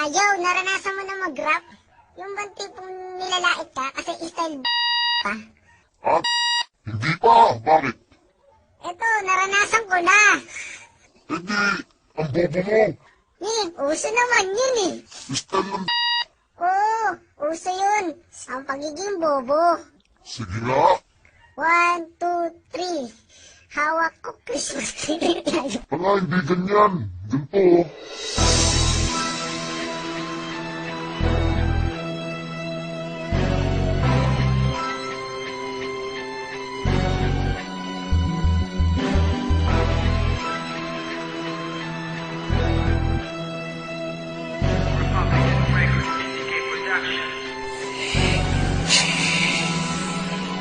Yo, naranasan mo na mag-rap? Yung bang tipong nilalait ka kasi style pa? Ah, hindi pa. Bakit? Eto, naranasan ko na. Hindi. Ang bobo mo. Uso naman yun eh. Style ng Oo, uso yun. Ang pagiging bobo. Sige nga. 1, 2, 3. Hawak ko Christmas tree tayo. Wala, hindi ganyan. Ganito.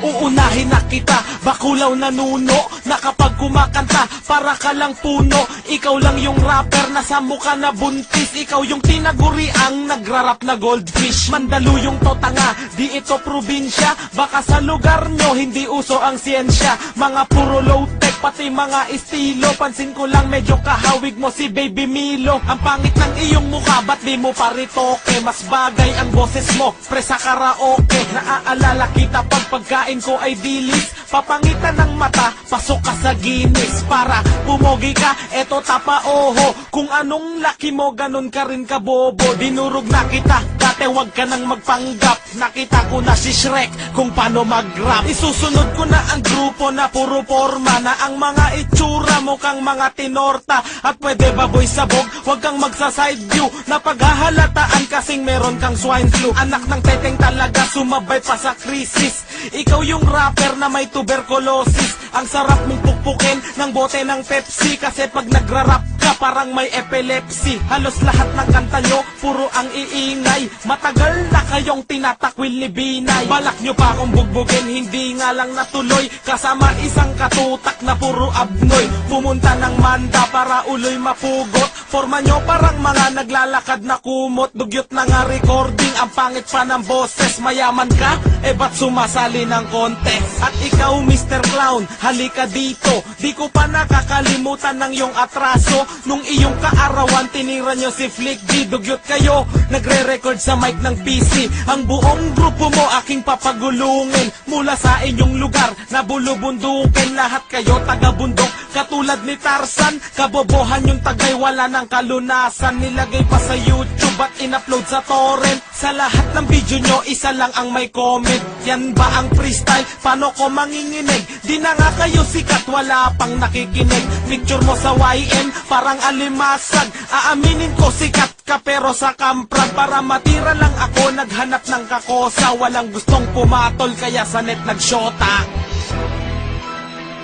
Uunahin na kita, bakulaw na nuno na kapag kumakanta, para ka lang puno. Ikaw lang yung rapper na sa mukha na buntis. Ikaw yung tinaguri ang nagrarap na goldfish. Mandaluyong to tanga, di ito probinsya. Baka sa lugar nyo hindi uso ang siyensya. Mga puro low-tech, pati mga estilo. Pansin ko lang medyo kahawig mo si Baby Milo. Ang pangit ng iyong mukha, ba't di mo paritoke? Mas bagay ang boses mo, pre sa karaoke. Naaalala kita pag pagkain ko ay dilis. Papangitan ng mata, pasok ka sa Guinness. Para pumogi ka, eto tapa oho. Kung anong laki mo, ganun ka rin kabobo. Dinurog na kita, dati wag ka nang magpanggap. Nakita ko na si Shrek kung paano mag-rap. Isusunod ko na ang grupo na puro forma. Na ang mga itsura mo kang mga tinorta. At pwede baboy sabog, wag kang magsa-side view. Napaghahalataan kasing meron kang swine flu. Anak ng teteng talaga, sumabay pa sa krisis. Ikaw yung rapper na may tuberculosis. Ang sarap mong pukpukin ng bote ng Pepsi. Kasi pag nagra-rap ka parang may epilepsy. Halos lahat ng kanta nyo puro ang iingay. Matagal na kayong tinatakwil ni Binay. Balak nyo pa akong bugbugin, hindi nga lang natuloy. Kasama isang katutak na puro abnoy. Pumunta ng Manda para uloy mapugot. Forma nyo parang mga naglalakad na kumot. Dugyot na nga recording, ang pangit pa ng boses. Mayaman ka? Ba't sumasali ng contest? At ikaw Mr. Clown, halika dito. Di ko pa nakakalimutan ng iyong atraso. Nung iyong kaarawan, tinira nyo si Flick G. Dugyot kayo, nagre-record sa mic ng PC. Ang buong grupo mo aking papagulungin. Mula sa inyong lugar, nabulubundukin. Lahat kayo taga-bundok, katulad ni Tarzan. Kabobohan yung tagay, wala ng kalunasan. Nilagay pa sa YouTube at in-upload sa torrent. Sa lahat ng video nyo, isa lang ang may comment. Yan ba ang freestyle? Paano ko manginginig? Di na nga kayo sikat, wala pang nakikinig. Picture mo sa YN, parang alimasag. Aaminin ko sikat ka pero sa kamprag. Para matira lang ako, naghanap ng kakosa. Walang gustong pumatol, kaya sa net nagsyota.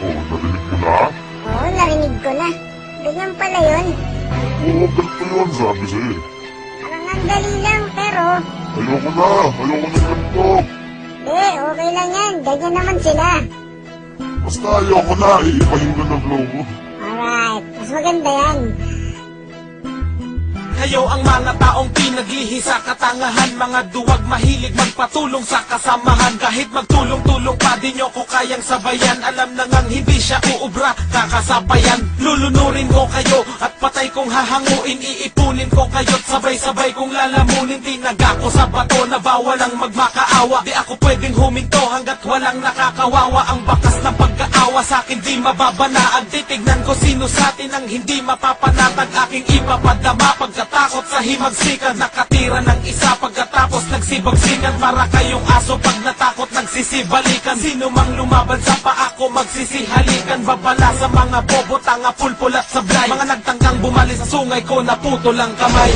Oh, narinig mo na? Oo, narinig ko na. Ganyan pala yun. Oo, ganito yun, sabi sa'yo. Parang ang dali lang, pero... Ayoko na ganito. okay lang yan. Ganyan naman sila. Basta ayoko na, iipahin ko ng flow ko. Alright, mas maganda yan. Kayo ang mga taong pinaglihi sa katangahan. Mga duwag mahilig magpatulong sa kasamahan. Kahit magtulong-tulong pa, di nyo ko kayang sabayan. Alam na ngang hindi siya uubra, kakasabayan. Lulunurin ko kayo at patay kong hahanguin. Iipunin ko kayo't sabay-sabay kong lalamunin. Tinaga ko sa bato na bawal ang magmakaawa. Di ako pwedeng huminto hanggat walang nakakawawa. Ang bakas ng pagkaawa sa'kin di mababanaag. Titignan ko sino sa'tin ang hindi mapapanatag. Aking ipapadama pagkatakot sa himagsikan. Nakatira ng isa pagkatapos nagsibagsikan. Para kayong aso pag natakot nagsisibalikan. Sino mang lumaban sa paa ko magsisihalikan. Babala sa mga bobo, tanga, pulpul at sablay. Mga nagtangkang bumali sa sungay ko, naputo lang kamay.